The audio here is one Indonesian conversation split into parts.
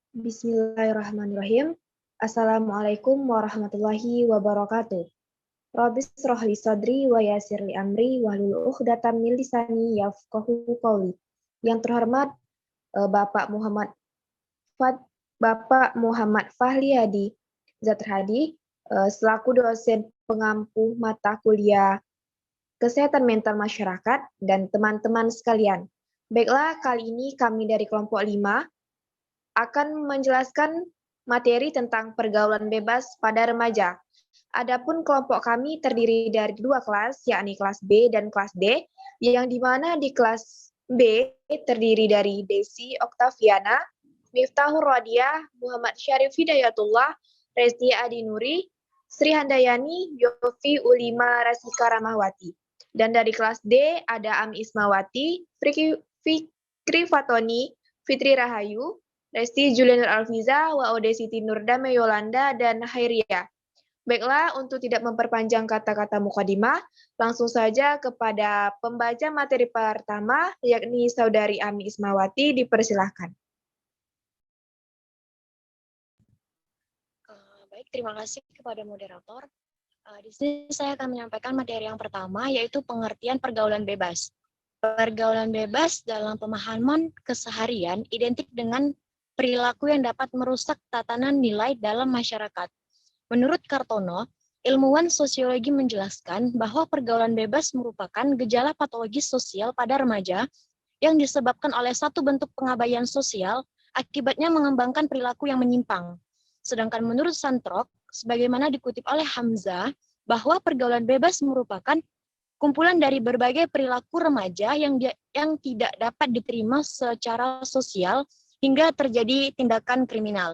Bismillahirrahmanirrahim. Assalamualaikum warahmatullahi wabarakatuh. Rabbi shrah li sadri wa yassir li amri wahlul 'uqdatam min lisani yafqahu qawli. Yang terhormat Bapak Muhammad Bapak Muhammad Fahli Hadi Zatrhadi selaku dosen pengampu mata kuliah Kesehatan Mental Masyarakat dan teman-teman sekalian. Baiklah, kali ini kami dari kelompok 5 akan menjelaskan materi tentang pergaulan bebas pada remaja. Adapun kelompok kami terdiri dari 2 kelas, yakni kelas B dan kelas D, yang dimana di kelas B terdiri dari Desi Oktaviana, Miftahur Rodiah, Muhammad Syarif Hidayatullah, Resti Adinuri, Sri Handayani, Yofi Ulima Rasika Ramahwati. Dan dari kelas D ada Ami Ismawati, Fikri Fatoni, Fitri Rahayu, Resti Julianur Alfiza, Waode Siti Nurdame Yolanda, dan Hairia. Baiklah, untuk tidak memperpanjang kata-kata mukadimah, langsung saja kepada pembaca materi pertama, yakni Saudari Ami Ismawati, dipersilahkan. Baik, terima kasih kepada moderator. Di sini saya akan menyampaikan materi yang pertama, yaitu pengertian pergaulan bebas. Pergaulan bebas dalam pemahaman keseharian identik dengan perilaku yang dapat merusak tatanan nilai dalam masyarakat. Menurut Kartono, ilmuwan sosiologi menjelaskan bahwa pergaulan bebas merupakan gejala patologis sosial pada remaja yang disebabkan oleh satu bentuk pengabaian sosial, akibatnya mengembangkan perilaku yang menyimpang. Sedangkan menurut Santrok, sebagaimana dikutip oleh Hamzah, bahwa pergaulan bebas merupakan kumpulan dari berbagai perilaku remaja yang tidak dapat diterima secara sosial hingga terjadi tindakan kriminal.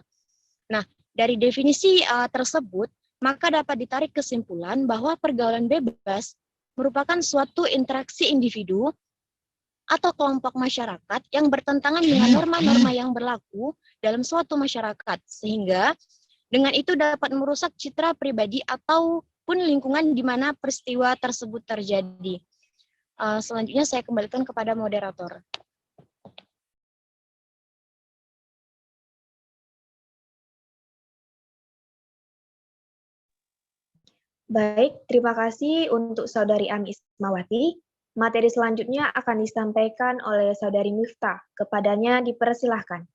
Nah, dari definisi tersebut, maka dapat ditarik kesimpulan bahwa pergaulan bebas merupakan suatu interaksi individu atau kelompok masyarakat yang bertentangan dengan norma-norma yang berlaku dalam suatu masyarakat, sehingga dengan itu dapat merusak citra pribadi ataupun lingkungan di mana peristiwa tersebut terjadi. Selanjutnya saya kembalikan kepada moderator. Baik, terima kasih untuk Saudari Ami Ismawati. Materi selanjutnya akan disampaikan oleh Saudari Miftah. Kepadanya dipersilahkan.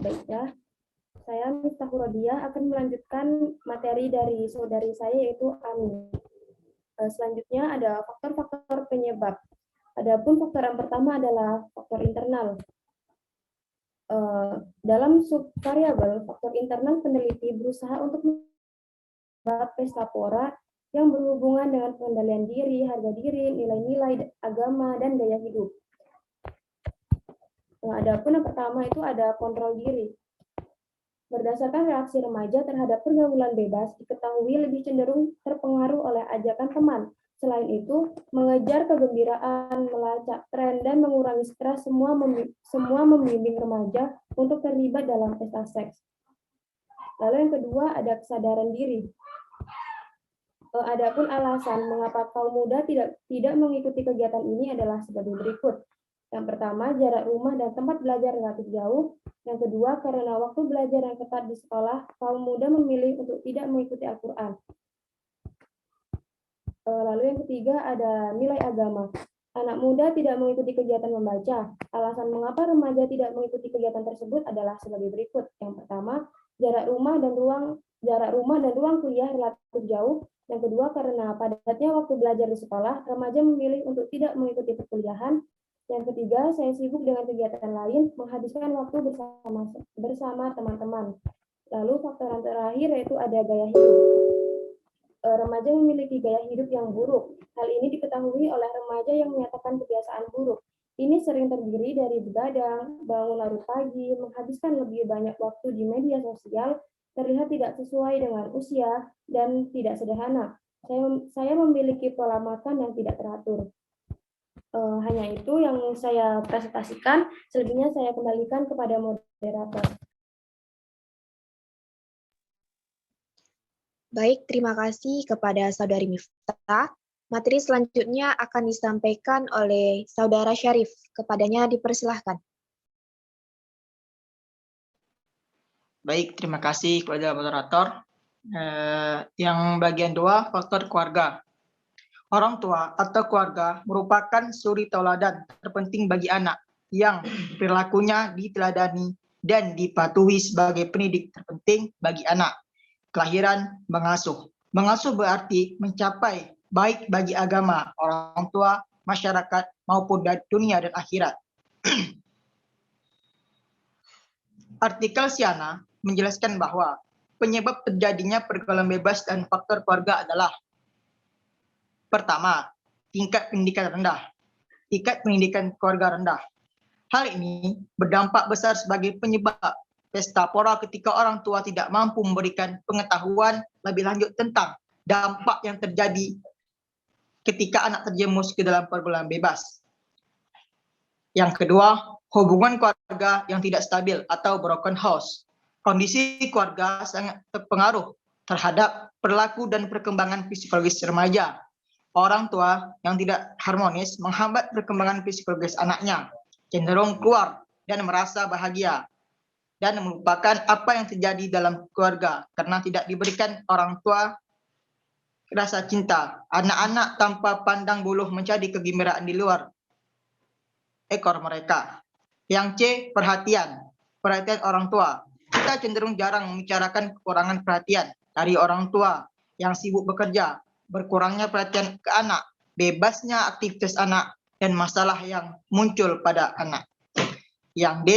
Baiklah, saya Miftahur Rodiah akan melanjutkan materi dari saudari saya yaitu Ami. Selanjutnya ada faktor-faktor penyebab. Adapun faktor yang pertama adalah faktor internal. Dalam subvariabel faktor internal, peneliti berusaha untuk membuat pesta pora yang berhubungan dengan pengendalian diri, harga diri, nilai-nilai agama, dan gaya hidup. Adapun yang pertama itu ada kontrol diri. Berdasarkan reaksi remaja terhadap pergaulan bebas, diketahui lebih cenderung terpengaruh oleh ajakan teman. Selain itu, mengejar kegembiraan, melacak tren, dan mengurangi stres semua membimbing remaja untuk terlibat dalam pesta seks. Lalu yang kedua ada kesadaran diri. Adapun alasan mengapa kaum muda tidak mengikuti kegiatan ini adalah sebagai berikut. Yang pertama, jarak rumah dan tempat belajar relatif jauh. Yang kedua, karena waktu belajar yang ketat di sekolah, kaum muda memilih untuk tidak mengikuti Al-Quran. Lalu yang ketiga ada nilai agama. Anak muda tidak mengikuti kegiatan membaca. Alasan mengapa remaja tidak mengikuti kegiatan tersebut adalah sebagai berikut. Yang pertama, jarak rumah dan ruang kuliah relatif jauh. Yang kedua, karena padatnya waktu belajar di sekolah, remaja memilih untuk tidak mengikuti perkuliahan. Yang ketiga, saya sibuk dengan kegiatan lain, menghabiskan waktu bersama teman-teman. Lalu faktor yang terakhir yaitu ada gaya hidup. Remaja memiliki gaya hidup yang buruk. Hal ini diketahui oleh remaja yang menyatakan kebiasaan buruk. Ini sering terdiri dari begadang, bangun larut pagi, menghabiskan lebih banyak waktu di media sosial, terlihat tidak sesuai dengan usia, dan tidak sederhana. Saya memiliki pola makan yang tidak teratur. Hanya itu yang saya presentasikan, selebihnya saya kembalikan kepada moderator. Baik, terima kasih kepada Saudari Miftah. Materi selanjutnya akan disampaikan oleh Saudara Syarif. Kepadanya dipersilahkan. Baik, terima kasih kepada moderator. Yang bagian 2, faktor keluarga. Orang tua atau keluarga merupakan suri tauladan terpenting bagi anak yang perilakunya diteladani dan dipatuhi sebagai pendidik terpenting bagi anak. Kelahiran, mengasuh. Mengasuh berarti mencapai baik bagi agama, orang tua, masyarakat, maupun dunia dan akhirat. Artikel Siana menjelaskan bahwa penyebab terjadinya pergaulan bebas dan faktor keluarga adalah: pertama, tingkat pendidikan rendah, tingkat pendidikan keluarga rendah. Hal ini berdampak besar sebagai penyebab pesta pora ketika orang tua tidak mampu memberikan pengetahuan lebih lanjut tentang dampak yang terjadi ketika anak terjerumus ke dalam pergaulan bebas. Yang kedua, hubungan keluarga yang tidak stabil atau broken house. Kondisi keluarga sangat terpengaruh terhadap perilaku dan perkembangan psikologis remaja. Orang tua yang tidak harmonis menghambat perkembangan psikologis anaknya, cenderung keluar dan merasa bahagia, dan melupakan apa yang terjadi dalam keluarga karena tidak diberikan orang tua rasa cinta. Anak-anak tanpa pandang buluh mencari kegembiraan di luar ekor mereka. Yang C, perhatian orang tua. Kita cenderung jarang membicarakan kekurangan perhatian dari orang tua yang sibuk bekerja, berkurangnya perhatian ke anak, bebasnya aktivitas anak, dan masalah yang muncul pada anak. Yang D,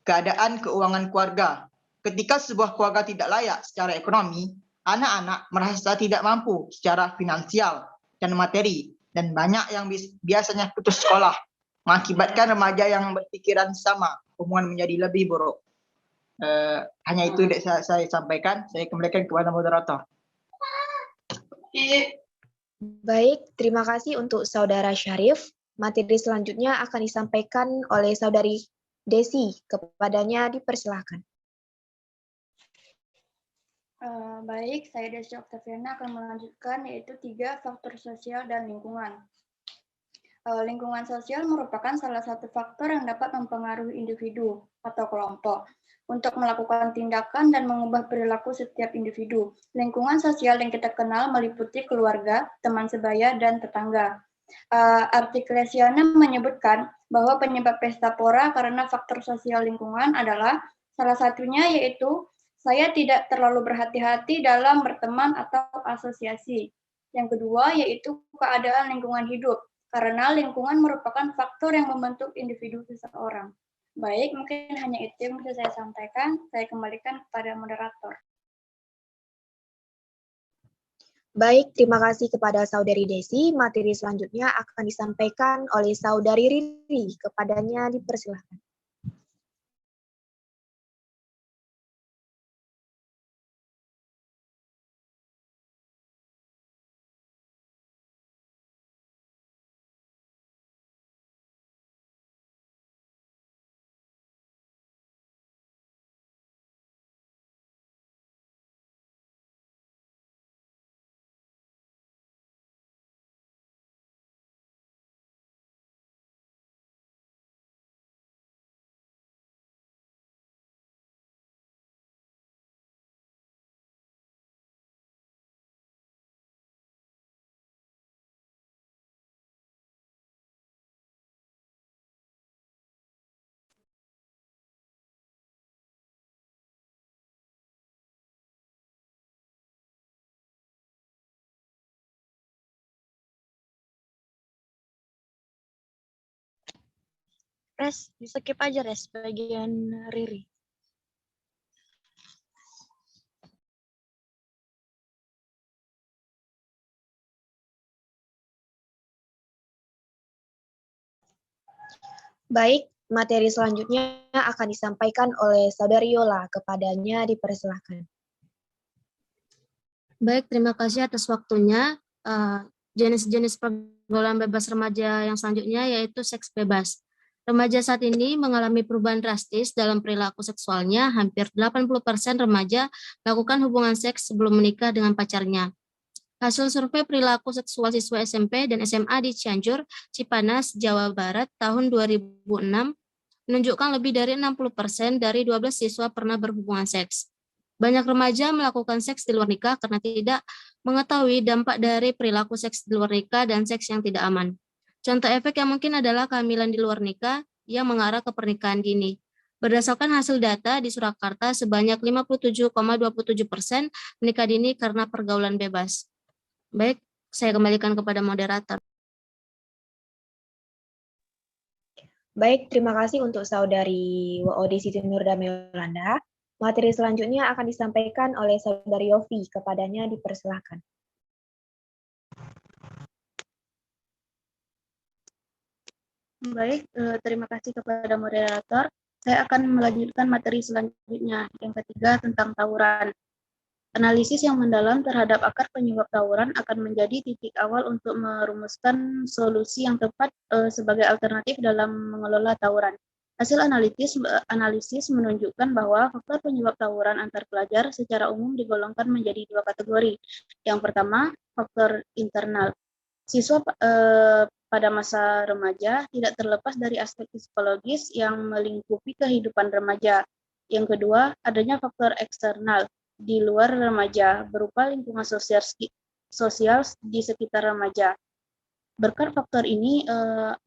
keadaan keuangan keluarga. Ketika sebuah keluarga tidak layak secara ekonomi, anak-anak merasa tidak mampu secara finansial dan materi, dan banyak yang biasanya putus sekolah, mengakibatkan remaja yang berpikiran sama, hubungan menjadi lebih buruk. Hanya itu yang saya sampaikan. Saya kembalikan kepada moderator. Baik, terima kasih untuk Saudara Syarif. Materi selanjutnya akan disampaikan oleh Saudari Desi. Kepadanya dipersilahkan. Baik, saya Desi Oktaviana akan melanjutkan, yaitu 3 faktor sosial dan lingkungan. Lingkungan sosial merupakan salah satu faktor yang dapat mempengaruhi individu atau kelompok untuk melakukan tindakan dan mengubah perilaku setiap individu. Lingkungan sosial yang kita kenal meliputi keluarga, teman sebaya, dan tetangga. Artikel Siana menyebutkan bahwa penyebab pesta pora karena faktor sosial lingkungan adalah salah satunya yaitu saya tidak terlalu berhati-hati dalam berteman atau asosiasi. Yang kedua yaitu keadaan lingkungan hidup, karena lingkungan merupakan faktor yang membentuk individu seseorang. Baik, mungkin hanya itu yang bisa saya sampaikan. Saya kembalikan kepada moderator. Baik, terima kasih kepada Saudari Desi. Materi selanjutnya akan disampaikan oleh Saudari Riri. Kepadanya dipersilahkan. Res, di-skip aja Res, bagian Riri. Baik, materi selanjutnya akan disampaikan oleh Saudari Yola. Kepadanya dipersilahkan. Baik, terima kasih atas waktunya. Jenis-jenis pergaulan bebas remaja yang selanjutnya yaitu seks bebas. Remaja saat ini mengalami perubahan drastis dalam perilaku seksualnya. Hampir 80% remaja melakukan hubungan seks sebelum menikah dengan pacarnya. Hasil survei perilaku seksual siswa SMP dan SMA di Cianjur, Cipanas, Jawa Barat tahun 2006 menunjukkan lebih dari 60% dari 12 siswa pernah berhubungan seks. Banyak remaja melakukan seks di luar nikah karena tidak mengetahui dampak dari perilaku seks di luar nikah dan seks yang tidak aman. Contoh efek yang mungkin adalah kehamilan di luar nikah yang mengarah ke pernikahan dini. Berdasarkan hasil data di Surakarta, sebanyak 57,27% menikah dini karena pergaulan bebas. Baik, saya kembalikan kepada moderator. Baik, terima kasih untuk Saudari Waodi Siti Nurdami Yolanda. Materi selanjutnya akan disampaikan oleh Saudari Yofi. Kepadanya dipersilahkan. Baik, terima kasih kepada moderator. Saya akan melanjutkan materi selanjutnya, yang ketiga tentang tawuran. Analisis yang mendalam terhadap akar penyebab tawuran akan menjadi titik awal untuk merumuskan solusi yang tepat sebagai alternatif dalam mengelola tawuran. Hasil analisis menunjukkan bahwa faktor penyebab tawuran antar pelajar secara umum digolongkan menjadi dua kategori. Yang pertama, faktor internal. Siswa pada masa remaja tidak terlepas dari aspek psikologis yang melingkupi kehidupan remaja. Yang kedua, adanya faktor eksternal di luar remaja berupa lingkungan sosial di sekitar remaja. Berkat faktor ini,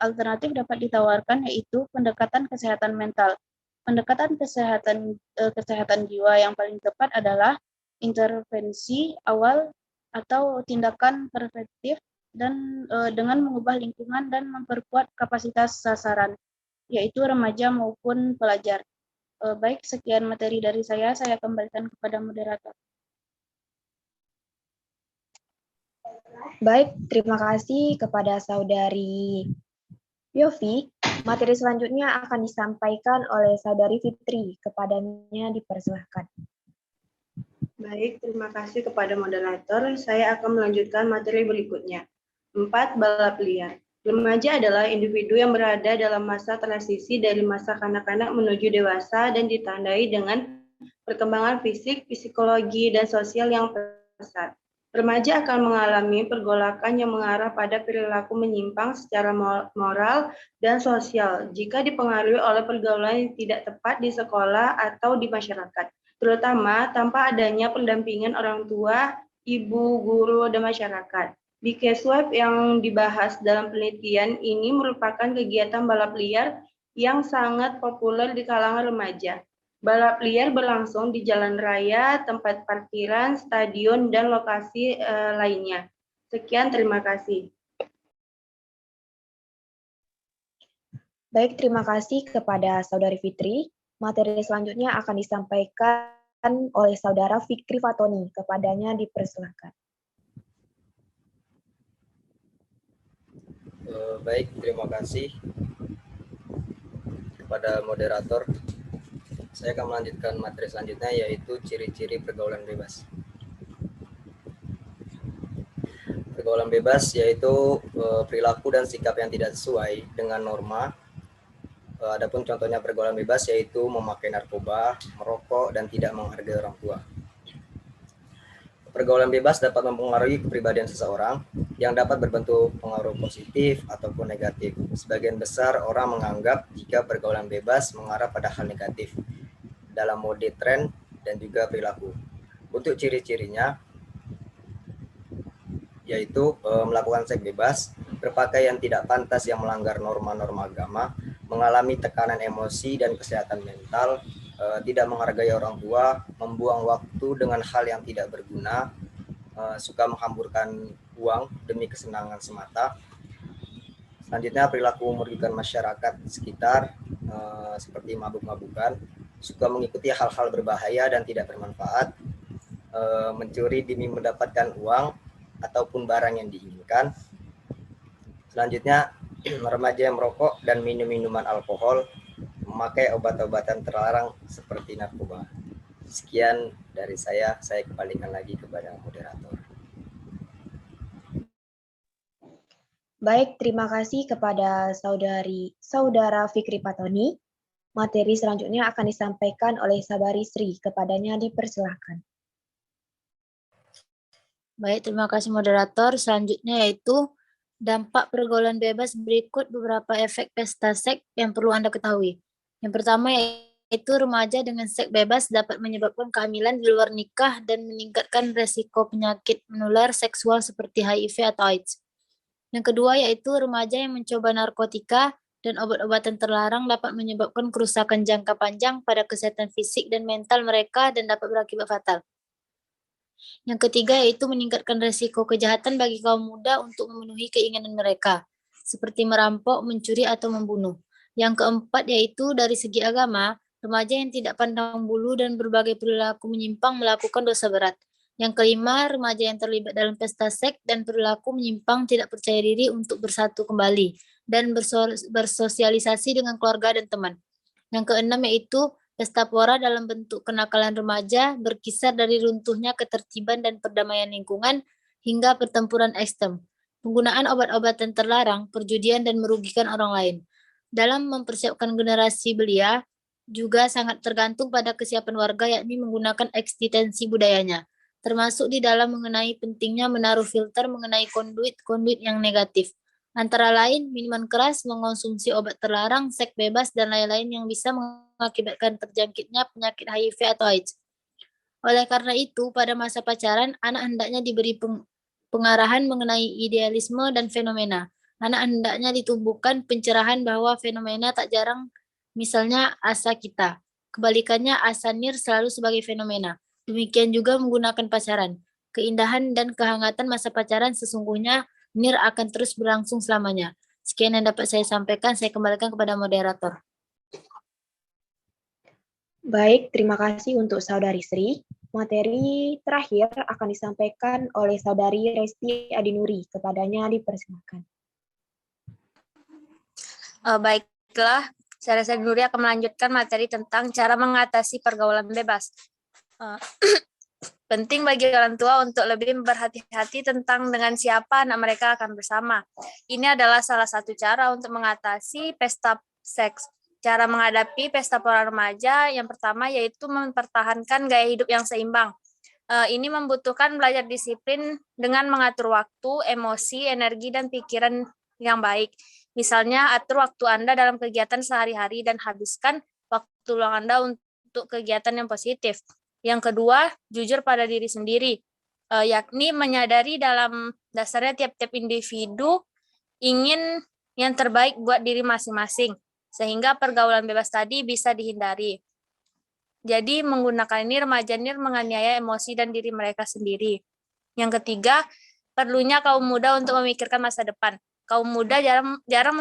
alternatif dapat ditawarkan yaitu pendekatan kesehatan mental. Pendekatan kesehatan jiwa yang paling tepat adalah intervensi awal atau tindakan preventif dan dengan mengubah lingkungan dan memperkuat kapasitas sasaran, yaitu remaja maupun pelajar. Baik, sekian materi dari saya kembalikan kepada moderator. Baik, terima kasih kepada Saudari Yofi. Materi selanjutnya akan disampaikan oleh Saudari Fitri. Kepadanya dipersilahkan. Baik, terima kasih kepada moderator. Saya akan melanjutkan materi berikutnya. 4. Balap liar. Remaja adalah individu yang berada dalam masa transisi dari masa kanak-kanak menuju dewasa dan ditandai dengan perkembangan fisik, psikologi, dan sosial yang pesat. Remaja akan mengalami pergolakan yang mengarah pada perilaku menyimpang secara moral dan sosial jika dipengaruhi oleh pergaulan yang tidak tepat di sekolah atau di masyarakat, terutama tanpa adanya pendampingan orang tua, ibu, guru, dan masyarakat. Di case web yang dibahas dalam penelitian ini merupakan kegiatan balap liar yang sangat populer di kalangan remaja. Balap liar berlangsung di jalan raya, tempat parkiran, stadion, dan lokasi lainnya. Sekian, terima kasih. Baik, terima kasih kepada Saudari Fitri. Materi selanjutnya akan disampaikan oleh Saudara Fikri Fatoni. Kepadanya dipersilakan. Baik, terima kasih kepada moderator. Saya akan melanjutkan materi selanjutnya, yaitu ciri-ciri pergaulan bebas. Pergaulan bebas yaitu perilaku dan sikap yang tidak sesuai dengan norma. Adapun contohnya pergaulan bebas yaitu memakai narkoba, merokok, dan tidak menghargai orang tua. Pergaulan bebas dapat mempengaruhi kepribadian seseorang yang dapat berbentuk pengaruh positif ataupun negatif. Sebagian besar orang menganggap jika pergaulan bebas mengarah pada hal negatif dalam mode tren dan juga perilaku. Untuk ciri-cirinya yaitu melakukan seks bebas, berpakaian tidak pantas yang melanggar norma-norma agama, mengalami tekanan emosi dan kesehatan mental, tidak menghargai orang tua, membuang waktu dengan hal yang tidak berguna, suka menghamburkan uang demi kesenangan semata. Selanjutnya perilaku merugikan masyarakat sekitar, seperti mabuk-mabukan, suka mengikuti hal-hal berbahaya dan tidak bermanfaat, mencuri demi mendapatkan uang ataupun barang yang diinginkan. Selanjutnya remaja yang merokok dan minum minuman alkohol, memakai obat-obatan terlarang seperti narkoba. Sekian dari saya kembalikan lagi kepada moderator. Baik, terima kasih kepada Saudara Fikri Fatoni. Materi selanjutnya akan disampaikan oleh Sabari Sri. Kepadanya dipersilahkan. Baik, terima kasih moderator. Selanjutnya yaitu dampak pergaulan bebas berikut beberapa efek pesta seks yang perlu Anda ketahui. Yang pertama yaitu remaja dengan seks bebas dapat menyebabkan kehamilan di luar nikah dan meningkatkan resiko penyakit menular seksual seperti HIV atau AIDS. Yang kedua yaitu remaja yang mencoba narkotika dan obat-obatan terlarang dapat menyebabkan kerusakan jangka panjang pada kesehatan fisik dan mental mereka dan dapat berakibat fatal. Yang ketiga yaitu meningkatkan resiko kejahatan bagi kaum muda untuk memenuhi keinginan mereka, seperti merampok, mencuri, atau membunuh. Yang keempat yaitu dari segi agama, remaja yang tidak pandang bulu dan berbagai perilaku menyimpang melakukan dosa berat. Yang kelima, remaja yang terlibat dalam pesta seks dan perilaku menyimpang tidak percaya diri untuk bersatu kembali dan bersosialisasi dengan keluarga dan teman. Yang keenam yaitu pesta pora dalam bentuk kenakalan remaja berkisar dari runtuhnya ketertiban dan perdamaian lingkungan hingga pertempuran ekstrem, penggunaan obat-obatan terlarang, perjudian, dan merugikan orang lain. Dalam mempersiapkan generasi belia, juga sangat tergantung pada kesiapan warga yakni menggunakan eksistensi budayanya, termasuk di dalam mengenai pentingnya menaruh filter mengenai konduit yang negatif. Antara lain, minuman keras, mengonsumsi obat terlarang, seks bebas, dan lain-lain yang bisa mengakibatkan terjangkitnya penyakit HIV atau AIDS. Oleh karena itu, pada masa pacaran, anak hendaknya diberi pengarahan mengenai idealisme dan fenomena. Anak hendaknya ditumbuhkan pencerahan bahwa fenomena tak jarang, misalnya asa kita. Kebalikannya, asa nir selalu sebagai fenomena. Demikian juga menggunakan pacaran. Keindahan dan kehangatan masa pacaran sesungguhnya nir akan terus berlangsung selamanya. Sekian yang dapat saya sampaikan, saya kembalikan kepada moderator. Baik, terima kasih untuk Saudari Sri. Materi terakhir akan disampaikan oleh Saudari Resti Adinuri. Kepadanya dipersilakan. Baiklah, saya Resti Adinuri akan melanjutkan materi tentang cara mengatasi pergaulan bebas. Penting bagi orang tua untuk lebih berhati-hati tentang dengan siapa anak mereka akan bersama. Ini adalah salah satu cara untuk mengatasi pesta seks. Cara menghadapi pesta pora remaja yang pertama yaitu mempertahankan gaya hidup yang seimbang. Ini membutuhkan belajar disiplin dengan mengatur waktu, emosi, energi, dan pikiran yang baik. Misalnya, atur waktu Anda dalam kegiatan sehari-hari dan habiskan waktu luang Anda untuk kegiatan yang positif. Yang kedua, jujur pada diri sendiri, yakni menyadari dalam dasarnya tiap-tiap individu ingin yang terbaik buat diri masing-masing, sehingga pergaulan bebas tadi bisa dihindari. Jadi menggunakan ini remaja nir menganiaya emosi dan diri mereka sendiri. Yang ketiga, perlunya kaum muda untuk memikirkan masa depan. Kaum muda jarang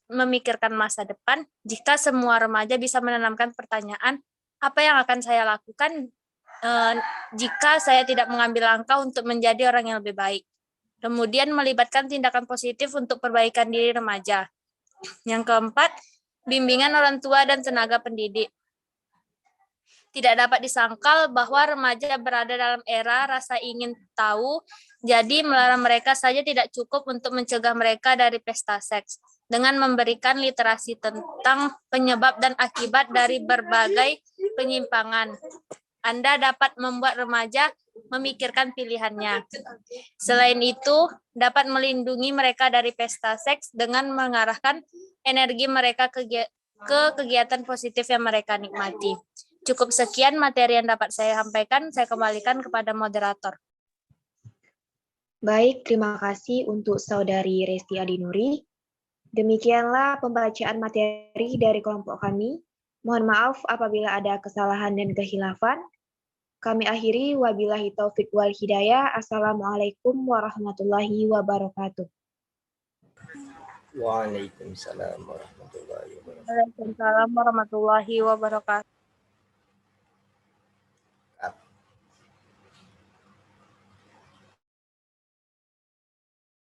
memikirkan masa depan jika semua remaja bisa menanamkan pertanyaan, apa yang akan saya lakukan jika saya tidak mengambil langkah untuk menjadi orang yang lebih baik. Kemudian melibatkan tindakan positif untuk perbaikan diri remaja. Yang keempat, bimbingan orang tua dan tenaga pendidik. Tidak dapat disangkal bahwa remaja berada dalam era rasa ingin tahu, jadi melarang mereka saja tidak cukup untuk mencegah mereka dari pesta seks. Dengan memberikan literasi tentang penyebab dan akibat dari berbagai penyimpangan, Anda dapat membuat remaja memikirkan pilihannya. Selain itu, dapat melindungi mereka dari pesta seks dengan mengarahkan energi mereka ke kegiatan positif yang mereka nikmati. Cukup sekian materi yang dapat saya sampaikan, saya kembalikan kepada moderator. Baik, terima kasih untuk Saudari Resti Adinuri. Demikianlah pembacaan materi dari kelompok kami. Mohon maaf apabila ada kesalahan dan kehilafan. Kami akhiri, wabillahi taufik wal hidayah. Assalamualaikum warahmatullahi wabarakatuh. Waalaikumsalam warahmatullahi wabarakatuh. Waalaikumsalam warahmatullahi wabarakatuh.